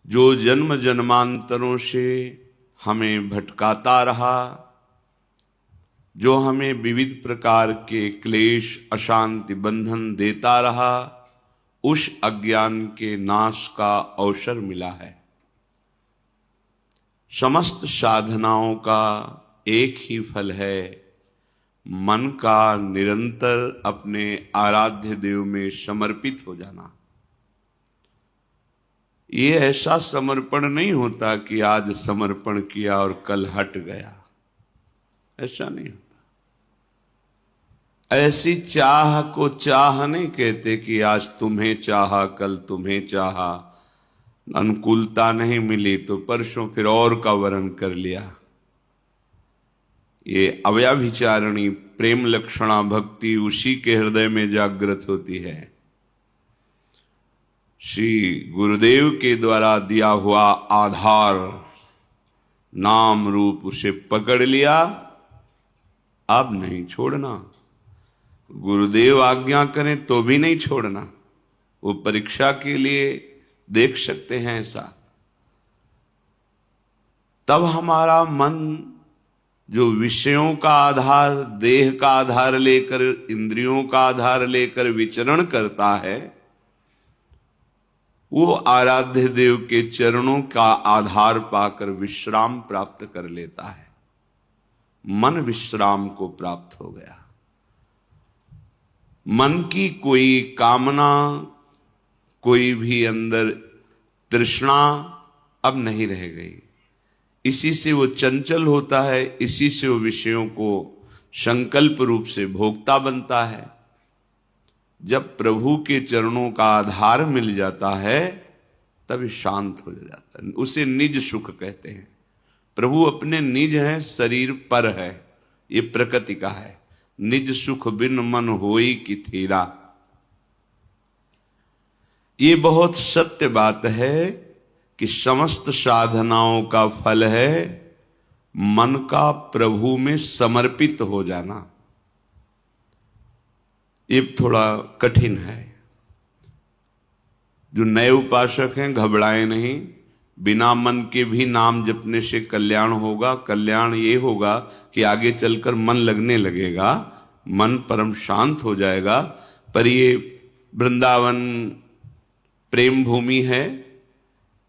जो जन्म जन्मांतरों से हमें भटकाता रहा, जो हमें विविध प्रकार के क्लेश अशांति बंधन देता रहा, उस अज्ञान के नाश का अवसर मिला है। समस्त साधनाओं का एक ही फल है, मन का निरंतर अपने आराध्य देव में समर्पित हो जाना। ये ऐसा समर्पण नहीं होता कि आज समर्पण किया और कल हट गया, ऐसा नहीं होता। ऐसी चाह को चाह नहीं कहते कि आज तुम्हें चाहा कल तुम्हें चाहा, अनुकूलता नहीं मिली तो परसों फिर और का वर्ण कर लिया। ये अव्याभिचारणी प्रेम लक्षणा भक्ति उसी के हृदय में जागृत होती है। श्री गुरुदेव के द्वारा दिया हुआ आधार नाम रूप उसे पकड़ लिया, अब नहीं छोड़ना। गुरुदेव आज्ञा करें तो भी नहीं छोड़ना। वो परीक्षा के लिए देख सकते हैं ऐसा। तब हमारा मन जो विषयों का आधार, देह का आधार लेकर, इंद्रियों का आधार लेकर विचरण करता है, वो आराध्य देव के चरणों का आधार पाकर विश्राम प्राप्त कर लेता है। मन विश्राम को प्राप्त हो गया। मन की कोई कामना, कोई भी अंदर तृष्णा अब नहीं रह गई। इसी से वो चंचल होता है, इसी से वो विषयों को संकल्प रूप से भोगता बनता है। जब प्रभु के चरणों का आधार मिल जाता है तभी शांत हो जाता है। उसे निज सुख कहते हैं। प्रभु अपने निज हैं, शरीर पर है, ये प्रकृति का है। निज सुख बिन मन होई कि थीरा। ये बहुत सत्य बात है कि समस्त साधनाओं का फल है मन का प्रभु में समर्पित हो जाना। ये थोड़ा कठिन है। जो नए उपासक हैं घबराएं नहीं, बिना मन के भी नाम जपने से कल्याण होगा। कल्याण ये होगा कि आगे चलकर मन लगने लगेगा, मन परम शांत हो जाएगा। पर ये वृंदावन प्रेम भूमि है,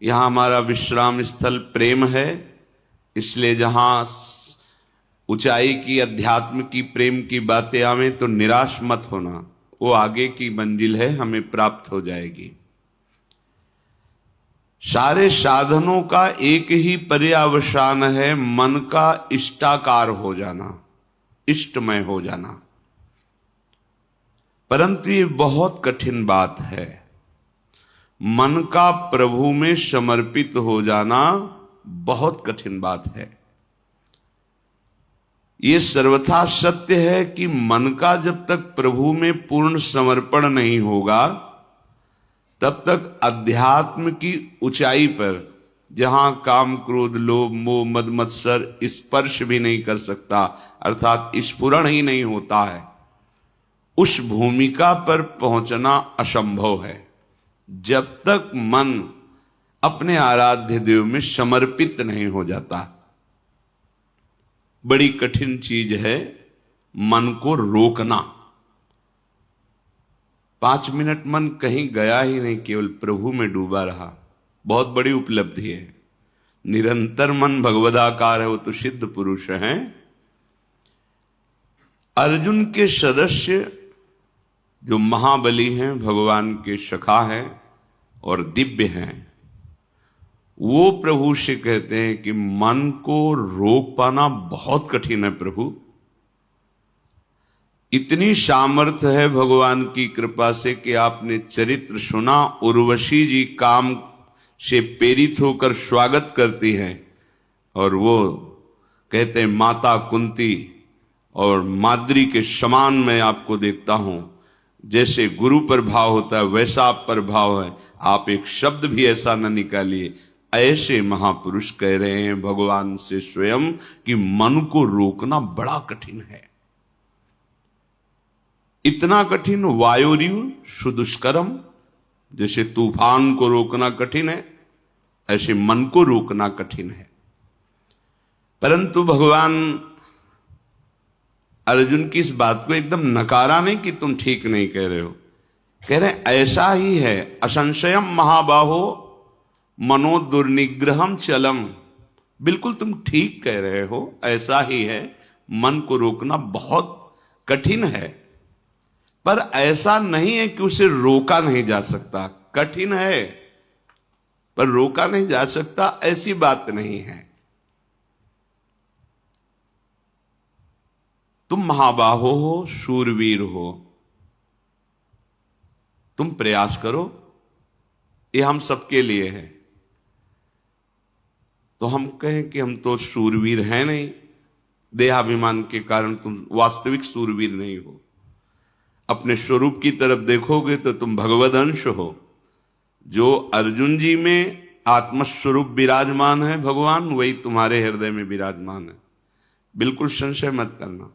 यहाँ हमारा विश्राम स्थल प्रेम है। इसलिए जहाँ ऊंचाई की, अध्यात्म की, प्रेम की बातें आवे तो निराश मत होना। वो आगे की मंजिल है, हमें प्राप्त हो जाएगी। सारे साधनों का एक ही पर्यावसान है, मन का इष्टाकार हो जाना, इष्टमय हो जाना। परंतु ये बहुत कठिन बात है। मन का प्रभु में समर्पित हो जाना बहुत कठिन बात है। ये सर्वथा सत्य है कि मन का जब तक प्रभु में पूर्ण समर्पण नहीं होगा तब तक अध्यात्म की ऊंचाई पर, जहां काम क्रोध लोभ मोह मद मत्सर स्पर्श भी नहीं कर सकता, अर्थात स्फुरण ही नहीं होता है, उस भूमिका पर पहुंचना असंभव है जब तक मन अपने आराध्य देव में समर्पित नहीं हो जाता। बड़ी कठिन चीज है मन को रोकना। 5 मिनट मन कहीं गया ही नहीं, केवल प्रभु में डूबा रहा, बहुत बड़ी उपलब्धि है। निरंतर मन भगवदाकार है, वो तो सिद्ध पुरुष हैं। अर्जुन के सदस्य जो महाबली हैं, भगवान के सखा हैं और दिव्य हैं, वो प्रभु से कहते हैं कि मन को रोक पाना बहुत कठिन है प्रभु। इतनी सामर्थ्य है भगवान की कृपा से कि आपने चरित्र सुना, उर्वशी जी काम से प्रेरित होकर स्वागत करती हैं और वो कहते हैं माता कुंती और माद्री के समान मैं आपको देखता हूं। जैसे गुरु पर भाव होता है वैसा आप पर भाव है, आप एक शब्द भी ऐसा न निकालिए। ऐसे महापुरुष कह रहे हैं भगवान से स्वयं कि मन को रोकना बड़ा कठिन है। इतना कठिन, वायुरिव सुदुष्करम, जैसे तूफान को रोकना कठिन है, ऐसे मन को रोकना कठिन है। परंतु भगवान अर्जुन की इस बात को एकदम नकारा नहीं कि तुम ठीक नहीं कह रहे हो, कह रहे ऐसा ही है। असंशयम महाबाहो मनो दुर्निग्रहम चलम, बिल्कुल तुम ठीक कह रहे हो, ऐसा ही है। मन को रोकना बहुत कठिन है, पर ऐसा नहीं है कि उसे रोका नहीं जा सकता। कठिन है पर रोका नहीं जा सकता, ऐसी बात नहीं है। तुम महाबाहो हो, शूरवीर हो, तुम प्रयास करो, ये हम सबके लिए है। तो हम कहें कि हम तो शूरवीर हैं नहीं, देहाभिमान के कारण तुम वास्तविक शूरवीर नहीं हो। अपने स्वरूप की तरफ देखोगे तो तुम भगवद अंश हो। जो अर्जुन जी में आत्मस्वरूप विराजमान है भगवान, वही तुम्हारे हृदय में विराजमान है, बिल्कुल संशय मत करना।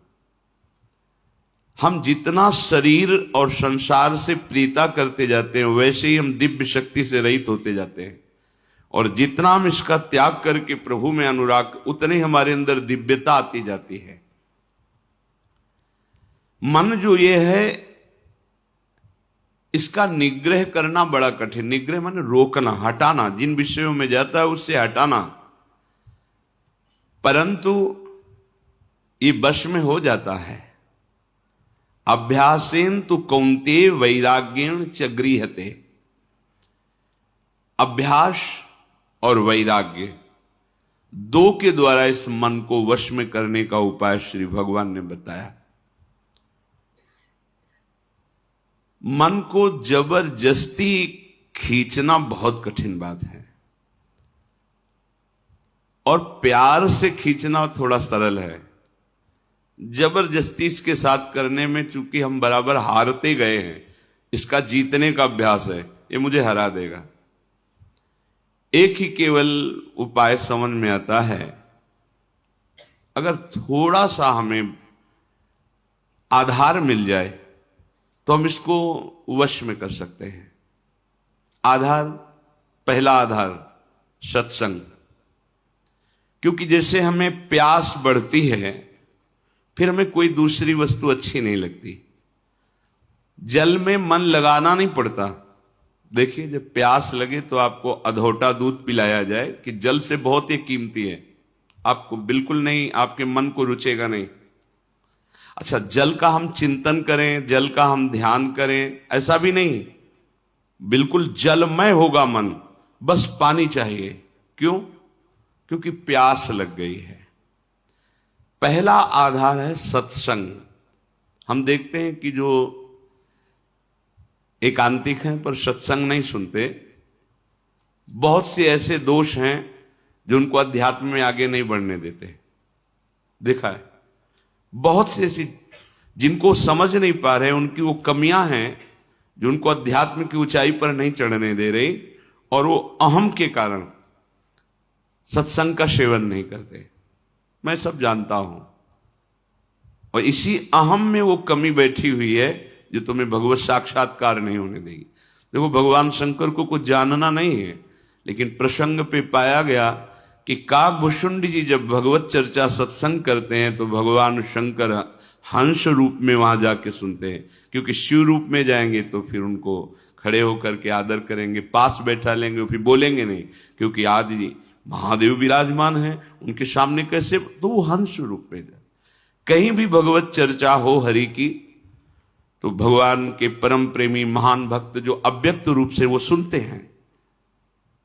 हम जितना शरीर और संसार से प्रीता करते जाते हैं, वैसे ही हम दिव्य शक्ति से रहित होते जाते हैं। और जितना हम इसका त्याग करके प्रभु में अनुराग, उतने हमारे अंदर दिव्यता आती जाती है। मन जो ये है, इसका निग्रह करना बड़ा कठिन। निग्रह माने रोकना, हटाना, जिन विषयों में जाता है उससे हटाना। परंतु ये वश में हो जाता है। अभ्यासेन तु कौन्तेय वैराग्येण च गृह्यते। अभ्यास और वैराग्य दो के द्वारा इस मन को वश में करने का उपाय श्री भगवान ने बताया। मन को जबरदस्ती खींचना बहुत कठिन बात है, और प्यार से खींचना थोड़ा सरल है। जबरदस्ती इसके साथ करने में चूंकि हम बराबर हारते गए हैं, इसका जीतने का अभ्यास है, ये मुझे हरा देगा। एक ही केवल उपाय समझ में आता है, अगर थोड़ा सा हमें आधार मिल जाए तो हम इसको वश में कर सकते हैं। आधार, पहला आधार सत्संग। क्योंकि जैसे हमें प्यास बढ़ती है, फिर हमें कोई दूसरी वस्तु अच्छी नहीं लगती। जल में मन लगाना नहीं पड़ता। देखिए, जब प्यास लगे तो आपको अधोटा दूध पिलाया जाए कि जल से बहुत ही कीमती है, आपको बिल्कुल नहीं, आपके मन को रुचेगा नहीं। अच्छा, जल का हम चिंतन करें, जल का हम ध्यान करें, ऐसा भी नहीं। बिल्कुल जलमय होगा मन, बस पानी चाहिए। क्यों? क्योंकि प्यास लग गई है। पहला आधार है सत्संग। हम देखते हैं कि जो एकांतिक हैं पर सत्संग नहीं सुनते, बहुत से ऐसे दोष हैं जो उनको अध्यात्म में आगे नहीं बढ़ने देते। देखा है, बहुत से ऐसी जिनको समझ नहीं पा रहे, उनकी वो कमियां हैं जो उनको अध्यात्म की ऊंचाई पर नहीं चढ़ने दे रही, और वो अहम के कारण सत्संग का सेवन नहीं करते। मैं सब जानता हूं, और इसी अहम में वो कमी बैठी हुई है जो तुम्हें भगवत साक्षात्कार नहीं होने देगी। देखो, भगवान शंकर को कुछ जानना नहीं है, लेकिन प्रसंग पे पाया गया कि काकभूषुंड जी जब भगवत चर्चा सत्संग करते हैं तो भगवान शंकर हंस रूप में वहां जाके सुनते हैं। क्योंकि शिव रूप में जाएंगे तो फिर उनको खड़े होकर के आदर करेंगे, पास बैठा लेंगे, फिर बोलेंगे नहीं, क्योंकि आदि महादेव विराजमान है उनके सामने कैसे, तो वो हंस रूप में जाए। कहीं भी भगवत चर्चा हो हरि की, तो भगवान के परम प्रेमी महान भक्त जो अव्यक्त रूप से वो सुनते हैं।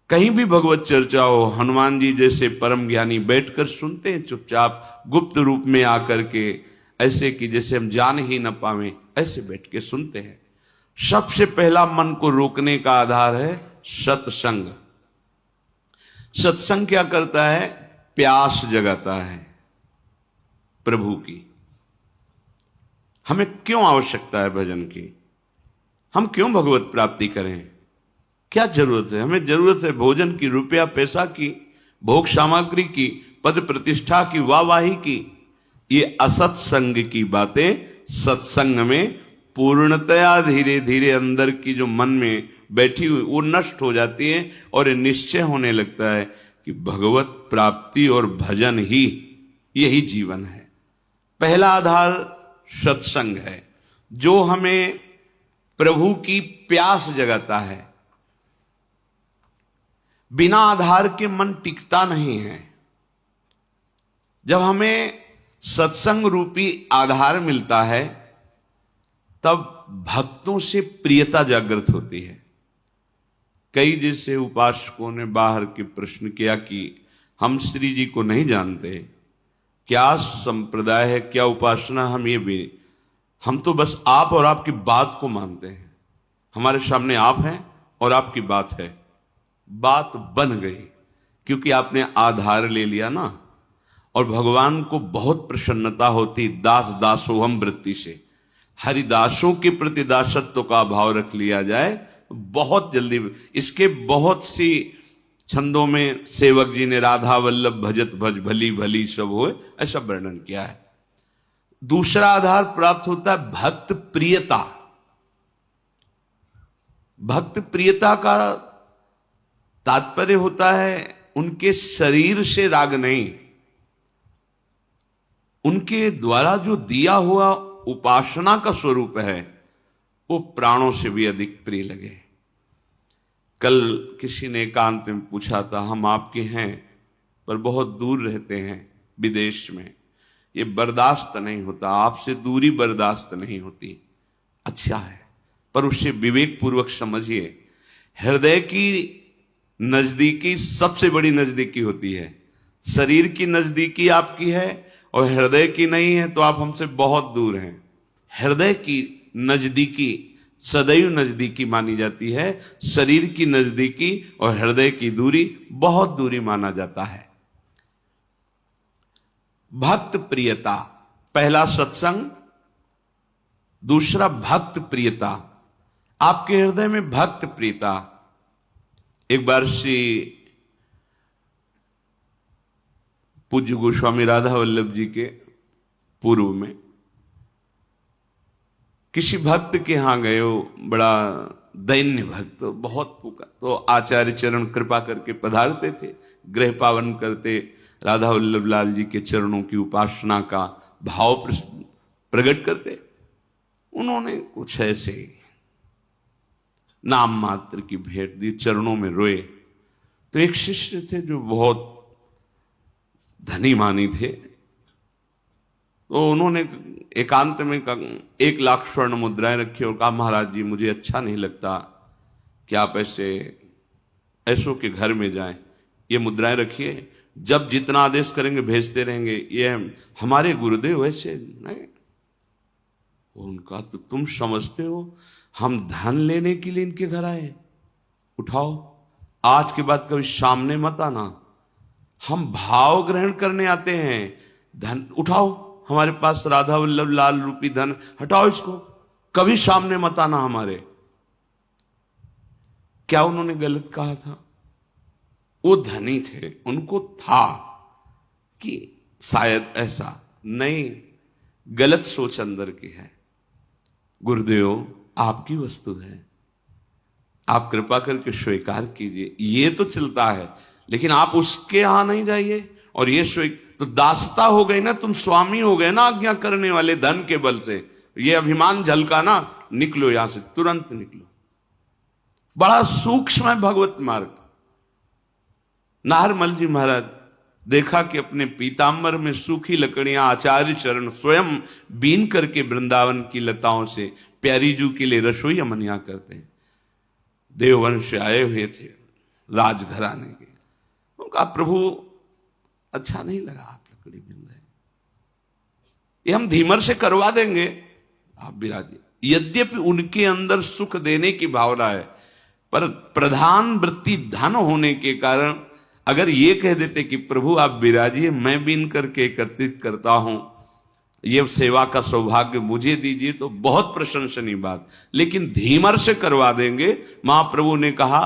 कहीं भी भगवत चर्चा हो, हनुमान जी जैसे परम ज्ञानी बैठकर सुनते हैं चुपचाप, गुप्त रूप में आकर के, ऐसे कि जैसे हम जान ही न पावें, ऐसे बैठ के सुनते हैं। सबसे पहला मन को रोकने का आधार है सत्संग। सत्संग क्या करता है? प्यास जगाता है प्रभु की। हमें क्यों आवश्यकता है भजन की? हम क्यों भगवत प्राप्ति करें? क्या जरूरत है? हमें जरूरत है भोजन की, रुपया पैसा की, भोग सामग्री की, पद प्रतिष्ठा की, वाहवाही की। ये असत्संग की बातें सत्संग में पूर्णतया धीरे धीरे अंदर की जो मन में बैठी हुई वो नष्ट हो जाती है और निश्चय होने लगता है कि भगवत प्राप्ति और भजन ही यही जीवन है। पहला आधार सत्संग है जो हमें प्रभु की प्यास जगाता है। बिना आधार के मन टिकता नहीं है। जब हमें सत्संग रूपी आधार मिलता है तब भक्तों से प्रियता जागृत होती है। कई जैसे उपासकों ने बाहर के प्रश्न किया कि हम श्री जी को नहीं जानते, क्या संप्रदाय है, क्या उपासना, हम तो बस आप और आपकी बात को मानते हैं। हमारे सामने आप हैं और आपकी बात है। बात बन गई क्योंकि आपने आधार ले लिया ना। और भगवान को बहुत प्रसन्नता होती दास दासोहम वृत्ति से। हरिदासों के प्रति दासत्व का भाव रख लिया जाए बहुत जल्दी। इसके बहुत सी छंदों में सेवक जी ने राधा वल्लभ भजत भज भली भली सब होए ऐसा वर्णन किया है। दूसरा आधार प्राप्त होता है भक्त प्रियता। भक्त प्रियता का तात्पर्य होता है उनके शरीर से राग नहीं, उनके द्वारा जो दिया हुआ उपासना का स्वरूप है वो प्राणों से भी अधिक प्रिय लगे। कल किसी ने एकांत में पूछा था, हम आपके हैं पर बहुत दूर रहते हैं विदेश में, ये बर्दाश्त नहीं होता, आपसे दूरी बर्दाश्त नहीं होती। अच्छा है पर उससे विवेक पूर्वक समझिए। हृदय की नजदीकी सबसे बड़ी नजदीकी होती है। शरीर की नजदीकी आपकी है और हृदय की नहीं है तो आप हमसे बहुत दूर हैं। हृदय की नजदीकी सदैव नजदीकी मानी जाती है, शरीर की नजदीकी और हृदय की दूरी बहुत दूरी माना जाता है। भक्त प्रियता, पहला सत्संग, दूसरा भक्त प्रियता। आपके हृदय में भक्त प्रियता। एक बार श्री पूज्य गोस्वामी राधा वल्लभ जी के पूर्व में किसी भक्त के यहां गए, वो बड़ा दैन्य भक्त, बहुत फूका। तो आचार्य चरण कृपा करके पधारते थे, गृह पावन करते, राधा वल्लभ लाल जी के चरणों की उपासना का भाव प्रकट करते। उन्होंने कुछ ऐसे नाम मात्र की भेंट दी, चरणों में रोए। तो एक शिष्य थे जो बहुत धनी मानी थे, तो उन्होंने एकांत में 1 लाख स्वर्ण मुद्राएं रखी और कहा, महाराज जी मुझे अच्छा नहीं लगता कि आप ऐसों के घर में जाएं, ये मुद्राएं रखिए, जब जितना आदेश करेंगे भेजते रहेंगे, ये हमारे गुरुदेव वैसे नहीं। उनका तो तुम समझते हो हम धन लेने के लिए इनके घर आए, उठाओ, आज के बाद कभी सामने मत आना, हम भाव ग्रहण करने आते हैं, धन उठाओ, हमारे पास राधा वल्लभ लाल रूपी धन, हटाओ इसको, कभी सामने मत आना हमारे। क्या उन्होंने गलत कहा था? वो धनी थे, उनको था कि शायद ऐसा नहीं, गलत सोच अंदर की है। गुरुदेव आपकी वस्तु है, आप कृपा करके स्वीकार कीजिए, ये तो चलता है, लेकिन आप उसके यहां नहीं जाइए। और ये तो दासता हो गई ना, तुम स्वामी हो गए ना आज्ञा करने वाले, धन के बल से ये अभिमान झलका ना, निकलो यहां से, तुरंत निकलो। बड़ा सूक्ष्म है भगवत मार्ग। नाहरमल जी महाराज देखा कि अपने पीताम्बर में सूखी लकड़ियां आचार्य चरण स्वयं बीन करके वृंदावन की लताओं से प्यारी जू के लिए रसोई अमनिया करते हैं। देववंश से आए हुए थे राजघराने के। उनका प्रभु अच्छा नहीं लगा आप लकड़ी बिन रहे, ये हम धीमर से करवा देंगे, आप विराजिए। यद्यपि उनके अंदर सुख देने की भावना है, पर प्रधान वृत्ति धन होने के कारण अगर ये कह देते कि प्रभु आप विराजिए, मैं बीन करके एकत्रित करता हूं, ये सेवा का सौभाग्य मुझे दीजिए, तो बहुत प्रशंसनीय बात। लेकिन धीमर से करवा देंगे। महाप्रभु ने कहा,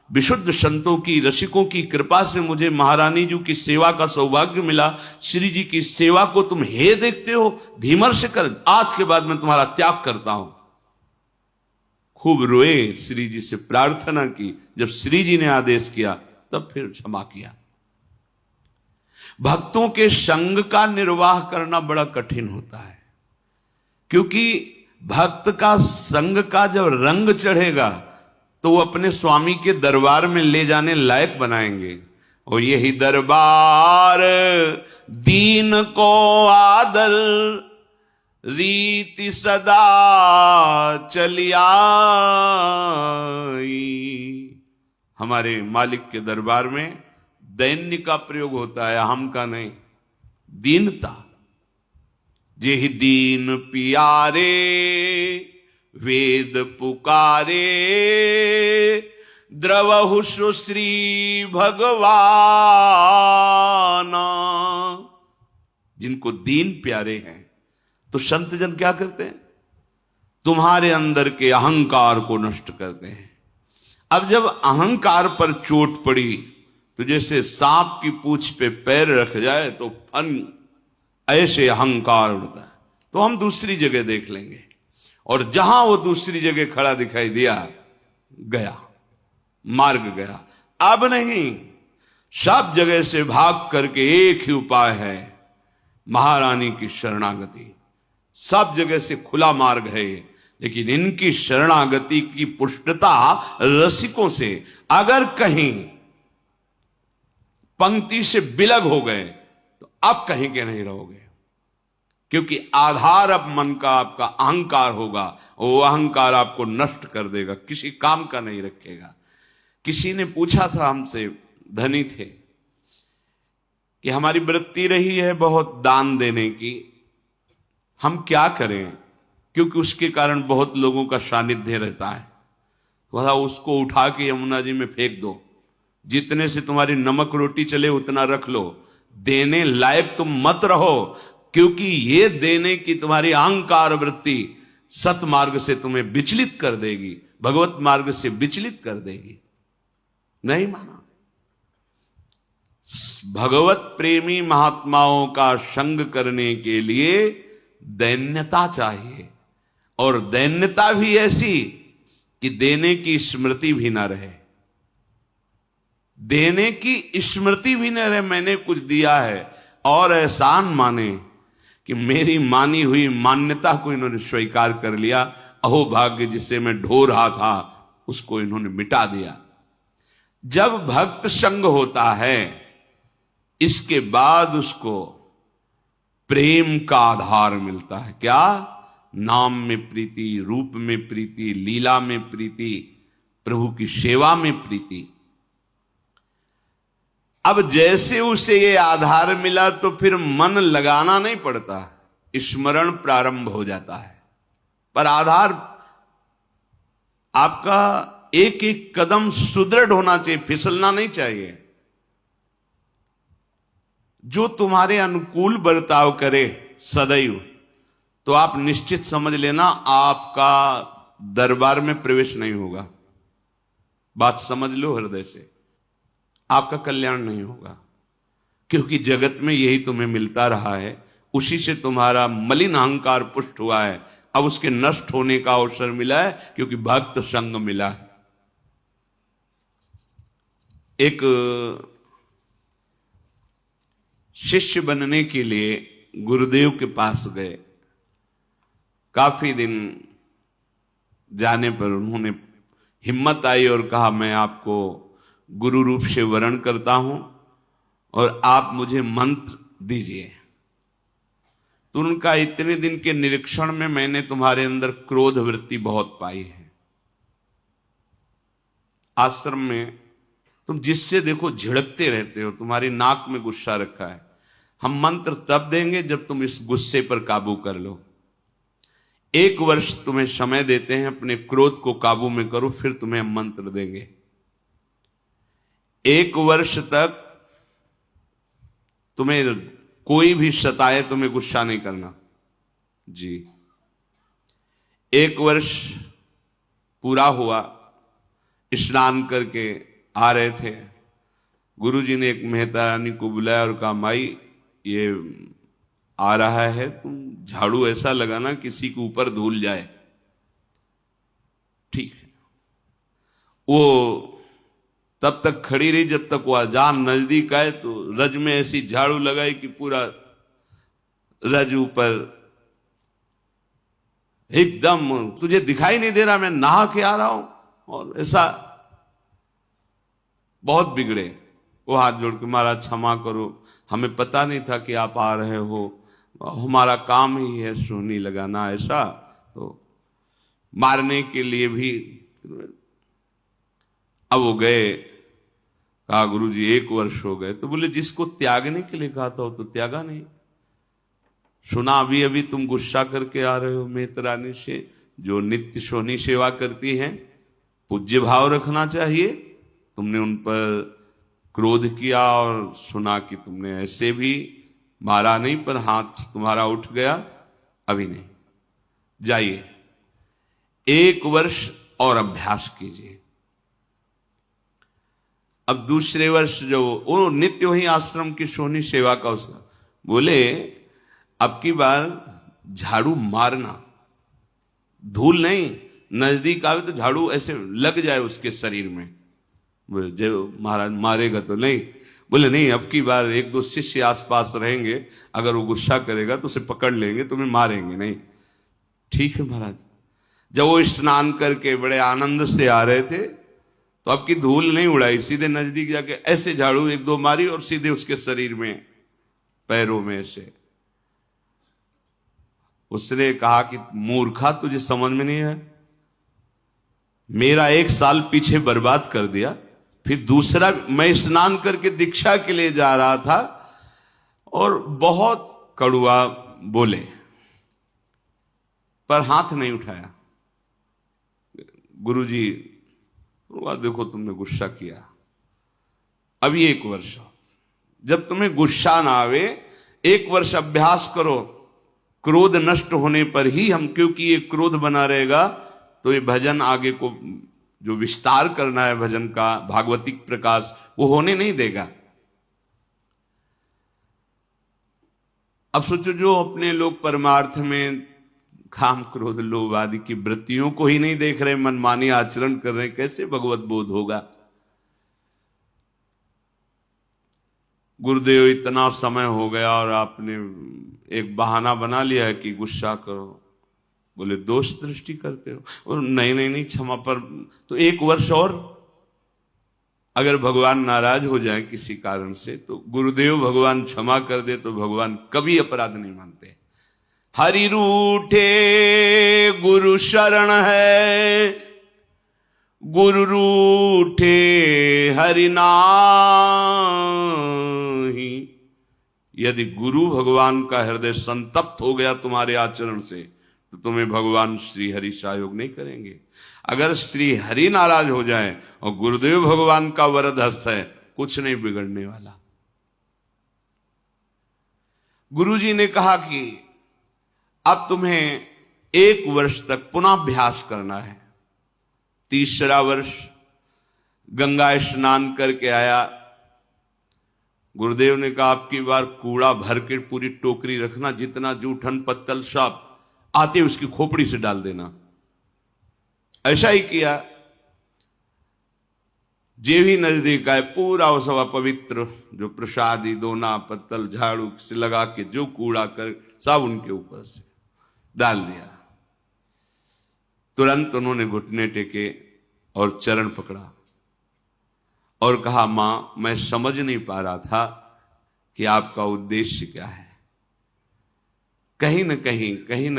विशुद्ध संतों की, रसिकों की कृपा से मुझे महारानी जी की सेवा का सौभाग्य मिला। श्री जी की सेवा को तुम हे देखते हो, धीमर से कर, आज के बाद मैं तुम्हारा त्याग करता हूं। खूब रोए, श्री जी से प्रार्थना की। जब श्री जी ने आदेश किया तब फिर क्षमा किया। भक्तों के संग का निर्वाह करना बड़ा कठिन होता है, क्योंकि भक्त का संग का जब रंग चढ़ेगा तो वो अपने स्वामी के दरबार में ले जाने लायक बनाएंगे। और यही दरबार दीन को आदर रीति सदा चली आई। हमारे मालिक के दरबार में दैन्य का प्रयोग होता है, हम का नहीं, दीनता। जेहि दीन पियारे वेद पुकारे द्रवहु श्री भगवान। जिनको दीन प्यारे हैं तो संत जन क्या करते हैं? तुम्हारे अंदर के अहंकार को नष्ट करते हैं। अब जब अहंकार पर चोट पड़ी तो जैसे सांप की पूंछ पे पैर रख जाए तो फन, ऐसे अहंकार उड़ता है। तो हम दूसरी जगह देख लेंगे। और जहां वो दूसरी जगह खड़ा दिखाई दिया, गया, मार्ग गया। अब नहीं, सब जगह से भाग करके एक ही उपाय है, महारानी की शरणागति। सब जगह से खुला मार्ग है, लेकिन इनकी शरणागति की पुष्टता रसिकों से। अगर कहीं पंक्ति से बिलग हो गए तो अब कहीं के नहीं रहोगे, क्योंकि आधार अब मन का आपका अहंकार होगा। वो अहंकार आपको नष्ट कर देगा, किसी काम का नहीं रखेगा। किसी ने पूछा था हमसे, धनी थे, कि हमारी वृत्ति रही है बहुत दान देने की, हम क्या करें, क्योंकि उसके कारण बहुत लोगों का सानिध्य रहता है। बोला उसको उठा के यमुना जी में फेंक दो, जितने से तुम्हारी नमक रोटी चले उतना रख लो, देने लायक तुम मत रहो, क्योंकि ये देने की तुम्हारी अहंकार वृत्ति सतमार्ग से तुम्हें विचलित कर देगी, भगवत मार्ग से विचलित कर देगी। नहीं माना। भगवत प्रेमी महात्माओं का संग करने के लिए दैन्यता चाहिए, और दैन्यता भी ऐसी कि देने की स्मृति भी ना रहे। देने की स्मृति भी न रहे, मैंने कुछ दिया है, और एहसान माने कि मेरी मानी हुई मान्यता को इन्होंने स्वीकार कर लिया। अहो भाग्य, जिसे मैं ढो रहा था उसको इन्होंने मिटा दिया। जब भक्त संग होता है, इसके बाद उसको प्रेम का आधार मिलता है। क्या? नाम में प्रीति, रूप में प्रीति, लीला में प्रीति, प्रभु की सेवा में प्रीति। अब जैसे उसे ये आधार मिला तो फिर मन लगाना नहीं पड़ता, स्मरण प्रारंभ हो जाता है। पर आधार आपका एक एक कदम सुदृढ़ होना चाहिए, फिसलना नहीं चाहिए। जो तुम्हारे अनुकूल बर्ताव करे सदैव, तो आप निश्चित समझ लेना आपका दरबार में प्रवेश नहीं होगा। बात समझ लो हृदय से, आपका कल्याण नहीं होगा, क्योंकि जगत में यही तुम्हें मिलता रहा है, उसी से तुम्हारा मलिन अहंकार पुष्ट हुआ है। अब उसके नष्ट होने का अवसर मिला है, क्योंकि भक्त संग मिला है। एक शिष्य बनने के लिए गुरुदेव के पास गए। काफी दिन जाने पर उन्होंने हिम्मत आई और कहा, मैं आपको गुरु रूप से वरण करता हूं और आप मुझे मंत्र दीजिए। तो उनका, इतने दिन के निरीक्षण में मैंने तुम्हारे अंदर क्रोध वृत्ति बहुत पाई है। आश्रम में तुम जिससे देखो झिड़कते रहते हो, तुम्हारी नाक में गुस्सा रखा है। हम मंत्र तब देंगे जब तुम इस गुस्से पर काबू कर लो। 1 वर्ष तुम्हें समय देते हैं, अपने क्रोध को काबू में करो, फिर तुम्हें हम मंत्र देंगे। 1 वर्ष तक तुम्हें कोई भी सताए, तुम्हें गुस्सा नहीं करना जी। 1 वर्ष पूरा हुआ, स्नान करके आ रहे थे, गुरुजी ने एक मेहता रानी को बुलाया और कहा, माई ये आ रहा है, तुम झाड़ू ऐसा लगाना किसी के ऊपर धूल जाए। ठीक है। वो तब तक खड़ी रही जब तक वो अजान नजदीक आए, तो रज में ऐसी झाड़ू लगाई कि पूरा रज ऊपर एकदम, तुझे दिखाई नहीं दे रहा मैं नहा के आ रहा हूं, और ऐसा बहुत बिगड़े। वो हाथ जोड़ के महाराज क्षमा करो, हमें पता नहीं था कि आप आ रहे हो, हमारा काम ही है सोहनी लगाना, ऐसा। तो मारने के लिए भी। अब वो गए, कहा गुरुजी 1 वर्ष हो गए। तो बोले जिसको त्यागने के लिए कहा था वो तो त्यागा नहीं। सुना अभी अभी तुम गुस्सा करके आ रहे हो मेतरानी से, जो नित्य सोहनी सेवा करती हैं, पूज्य भाव रखना चाहिए। तुमने उन पर क्रोध किया और सुना कि तुमने ऐसे भी मारा नहीं, पर हाथ तुम्हारा उठ गया, अभी नहीं, जाइए 1 वर्ष और अभ्यास कीजिए। अब दूसरे वर्ष जो वो नित्य वही आश्रम की सोहनी सेवा का उसका, बोले अब की बार झाड़ू मारना, धूल नहीं, नजदीक आवे तो झाड़ू ऐसे लग जाए उसके शरीर में। जो महाराज मारेगा तो नहीं, बोले नहीं अब की बार 1-2 शिष्य आसपास रहेंगे, अगर वो गुस्सा करेगा तो उसे पकड़ लेंगे, तुम्हें मारेंगे नहीं। ठीक है महाराज। जब वो स्नान करके बड़े आनंद से आ रहे थे, तो अब की धूल नहीं उड़ाई, सीधे नजदीक जाके ऐसे झाड़ू 1-2 मारी और सीधे उसके शरीर में, पैरों में ऐसे। उसने कहा कि मूर्खा, तुझे समझ में नहीं है, मेरा 1 साल पीछे बर्बाद कर दिया, फिर दूसरा मैं स्नान करके दीक्षा के लिए जा रहा था और बहुत कड़ुआ बोले, पर हाथ नहीं उठाया। गुरुजी देखो तुमने गुस्सा किया, अभी 1 वर्ष, जब तुम्हें गुस्सा ना आवे 1 वर्ष अभ्यास करो, क्रोध नष्ट होने पर ही हम, क्योंकि ये क्रोध बना रहेगा तो ये भजन आगे को जो विस्तार करना है भजन का, भागवतिक प्रकाश, वो होने नहीं देगा। अब सोचो जो अपने लोग परमार्थ में काम क्रोध लोभ आदि की वृत्तियों को ही नहीं देख रहे, मनमानी आचरण कर रहे, कैसे भगवत बोध होगा। गुरुदेव इतना समय हो गया और आपने एक बहाना बना लिया है कि गुस्सा करो। बोले दोष दृष्टि करते हो, और नहीं नहीं नहीं क्षमा, पर तो 1 वर्ष और, अगर भगवान नाराज हो जाए किसी कारण से तो गुरुदेव भगवान क्षमा कर दे, तो भगवान कभी अपराध नहीं मानते। हरि रूठे गुरु शरण है, गुरु रूठे हरि नाहि। यदि गुरु भगवान का हृदय संतप्त हो गया तुम्हारे आचरण से, तो तुम्हें भगवान श्री हरि सहयोग नहीं करेंगे। अगर श्री हरि नाराज हो जाए और गुरुदेव भगवान का वरद हस्त है, कुछ नहीं बिगड़ने वाला। गुरुजी ने कहा कि अब तुम्हें 1 वर्ष तक पुनः अभ्यास करना है। 3रा वर्ष गंगा स्नान करके आया। गुरुदेव ने कहा आपकी बार कूड़ा भर के पूरी टोकरी रखना, जितना जूठन पत्तल सब आते उसकी खोपड़ी से डाल देना। ऐसा ही किया। जे भी नजदीक आए पूरा वो सब पवित्र जो प्रसादी दोना पत्तल झाड़ू से लगा के जो कूड़ा कर सब उनके ऊपर से डाल दिया। तुरंत उन्होंने घुटने टेके और चरण पकड़ा और कहा मां मैं समझ नहीं पा रहा था कि आपका उद्देश्य क्या है। कहीं न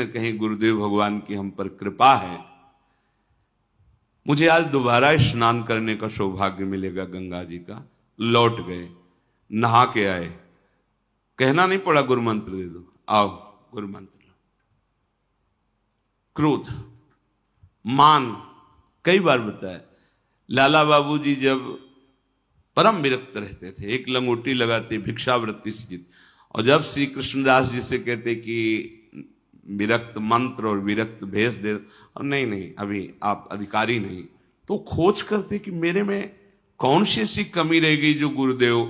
कहीं गुरुदेव भगवान की हम पर कृपा है। मुझे आज दोबारा स्नान करने का सौभाग्य मिलेगा गंगा जी का। लौट गए, नहा के आए, कहना नहीं पड़ा गुरु मंत्र दे दो, आओ गुरु मंत्र लो। क्रोध मान कई बार बताया। लाला बाबूजी जब परम विरक्त रहते थे, एक लंगोटी लगाते, भिक्षावृत्ति से जीत, और जब श्री कृष्णदास जी से कहते कि विरक्त मंत्र और विरक्त भेष दे, और नहीं अभी आप अधिकारी नहीं, तो खोज करते कि मेरे में कौन सी ऐसी कमी रह गई जो गुरुदेव।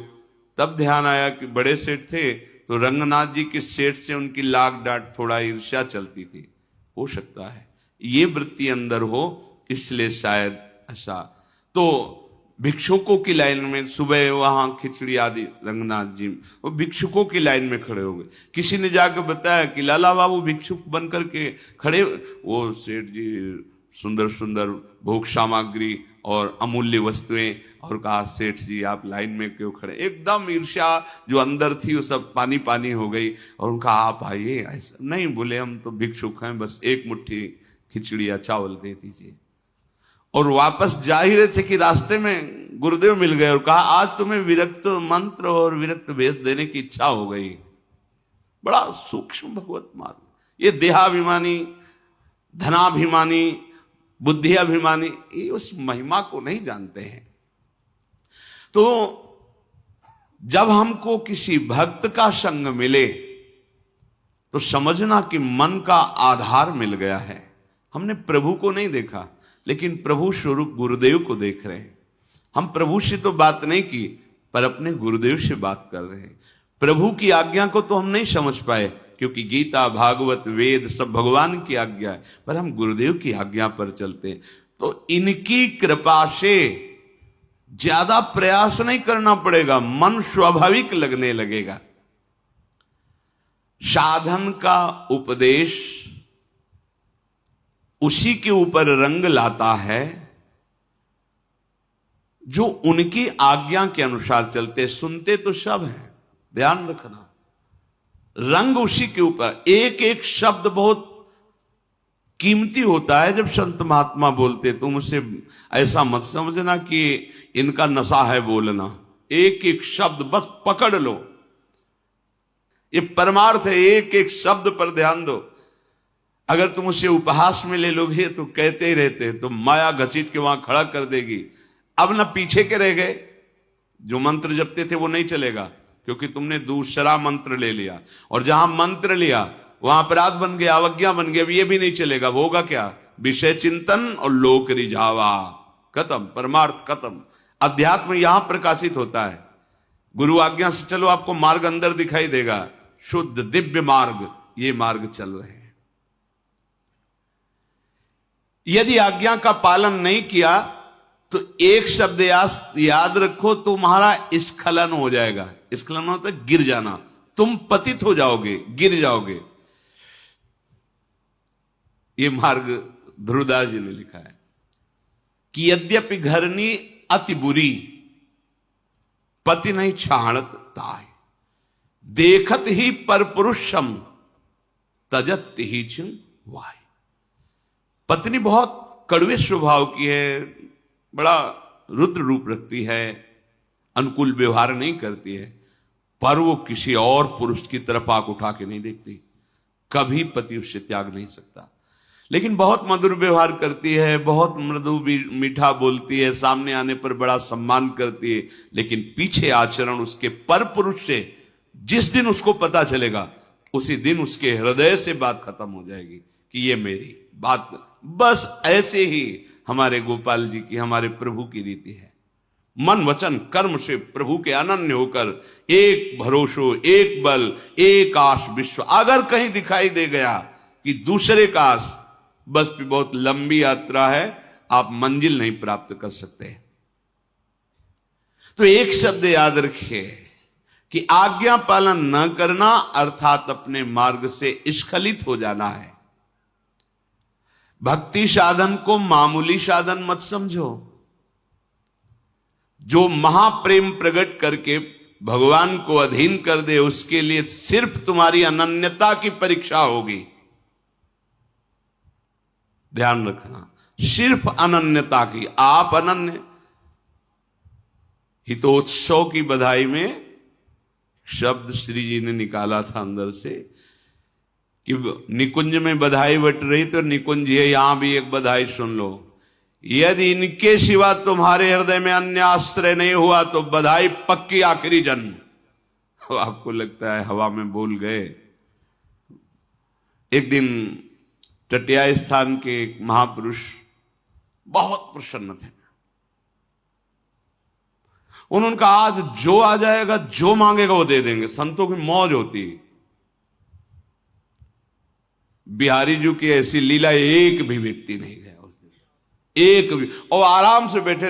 तब ध्यान आया कि बड़े सेठ थे तो रंगनाथ जी के सेठ से उनकी लाग डांट थोड़ा ईर्ष्या चलती थी। हो सकता है ये वृत्ति अंदर हो, इसलिए शायद ऐसा। तो भिक्षुकों की लाइन में सुबह वहां खिचड़ी आदि रंगनाथ जी, वो भिक्षुकों की लाइन में खड़े हो गए। किसी ने जाकर बताया कि लाला बाबू भिक्षुक बन करके खड़े, वो सेठ जी सुंदर सुंदर भोग सामग्री और अमूल्य वस्तुएं, और कहा सेठ जी आप लाइन में क्यों खड़े। एकदम ईर्ष्या जो अंदर थी वो सब पानी पानी हो गई। और उनका आप आइए, ऐसा नहीं, बोले हम तो भिक्षुक हैं, बस एक मुट्ठी खिचड़ी या चावल दे दीजिए। और वापस जा ही रहे थे कि रास्ते में गुरुदेव मिल गए और कहा आज तुम्हें विरक्त मंत्र और विरक्त वेश देने की इच्छा हो गई। बड़ा सूक्ष्म भगवत मार्ग। ये देहाभिमानी, धनाभिमानी, बुद्धियाभिमानी ये उस महिमा को नहीं जानते हैं। तो जब हमको किसी भक्त का संग मिले तो समझना कि मन का आधार मिल गया है। हमने प्रभु को नहीं देखा, लेकिन प्रभु स्वरूप गुरुदेव को देख रहे हैं। हम प्रभु से तो बात नहीं की, पर अपने गुरुदेव से बात कर रहे हैं। प्रभु की आज्ञा को तो हम नहीं समझ पाए, क्योंकि गीता, भागवत, वेद सब भगवान की आज्ञा है, पर हम गुरुदेव की आज्ञा पर चलते हैं। तो इनकी कृपा से ज्यादा प्रयास नहीं करना पड़ेगा, मन स्वाभाविक लगने लगेगा। साधन का उपदेश उसी के ऊपर रंग लाता है जो उनकी आज्ञा के अनुसार चलते। सुनते तो सब हैं, ध्यान रखना, रंग उसी के ऊपर। एक एक शब्द बहुत कीमती होता है। जब संत महात्मा बोलते तुम उसे ऐसा मत समझना कि इनका नशा है बोलना, एक एक शब्द बस पकड़ लो, ये परमार्थ है। एक एक शब्द पर ध्यान दो। अगर तुम उसे उपहास में ले लोगे तो कहते ही रहते, तो माया घसीट के वहां खड़ा कर देगी। अब ना पीछे के रह गए, जो मंत्र जपते थे वो नहीं चलेगा, क्योंकि तुमने दूसरा मंत्र ले लिया, और जहां मंत्र लिया वहां अपराध बन गया, अवज्ञा बन गया। अब ये भी नहीं चलेगा। होगा क्या? विषय चिंतन और लोक रिझावा, खत्म, परमार्थ खत्म। अध्यात्म यहां प्रकाशित होता है। गुरु आज्ञा से चलो, आपको मार्ग अंदर दिखाई देगा, शुद्ध दिव्य मार्ग, ये मार्ग चल रहे हैं। यदि आज्ञा का पालन नहीं किया तो एक शब्द याद रखो, तुम्हारा स्खलन हो जाएगा। स्खलन होता है गिर जाना, तुम पतित हो जाओगे, गिर जाओगे। ये मार्ग ध्रुवदास जी ने लिखा है कि यद्यपि घरनी अति बुरी, पति नहीं छाणत ताय, देखत ही पर पुरुषम तजत ही वाय। पत्नी बहुत कड़वे स्वभाव की है, बड़ा रुद्र रूप रखती है, अनुकूल व्यवहार नहीं करती है, पर वो किसी और पुरुष की तरफ आंख उठा के नहीं देखती। कभी पति उससे त्याग नहीं सकता। लेकिन बहुत मधुर व्यवहार करती है, बहुत मृदु मीठा बोलती है, सामने आने पर बड़ा सम्मान करती है, लेकिन पीछे आचरण उसके पर पुरुष से जिस दिन उसको पता चलेगा, उसी दिन उसके हृदय से बात खत्म हो जाएगी कि ये मेरी बात। बस ऐसे ही हमारे गोपाल जी की, हमारे प्रभु की रीति है। मन वचन कर्म से प्रभु के अनन्य होकर एक भरोसो, एक बल, एक आश विश्व। अगर कहीं दिखाई दे गया कि दूसरे का आश, बस भी बहुत लंबी यात्रा है, आप मंजिल नहीं प्राप्त कर सकते। तो एक शब्द याद रखिए कि आज्ञा पालन न करना अर्थात अपने मार्ग से स्खलित हो जाना है। भक्ति साधन को मामूली साधन मत समझो। जो महाप्रेम प्रकट करके भगवान को अधीन कर दे, उसके लिए सिर्फ तुम्हारी अनन्यता की परीक्षा होगी। ध्यान रखना, सिर्फ अनन्यता की। आप अनन्य। हितोत्सव की बधाई में शब्द श्री जी ने निकाला था अंदर से कि निकुंज में बधाई बट रही, तो निकुंज है, यहां भी एक बधाई सुन लो। यदि इनके सिवा तुम्हारे हृदय में अन्य आश्रय नहीं हुआ तो बधाई पक्की आखिरी जन्म। तो आपको लगता है हवा में बोल गए। एक दिन टटिया स्थान के एक महापुरुष बहुत प्रसन्न थे। उन्होंने कहा आज जो आ जाएगा, जो मांगेगा वो दे देंगे। संतों की मौज होती। बिहारी जी की ऐसी लीला एक भी व्यक्ति नहीं गया उस दिन। एक भी, और आराम से बैठे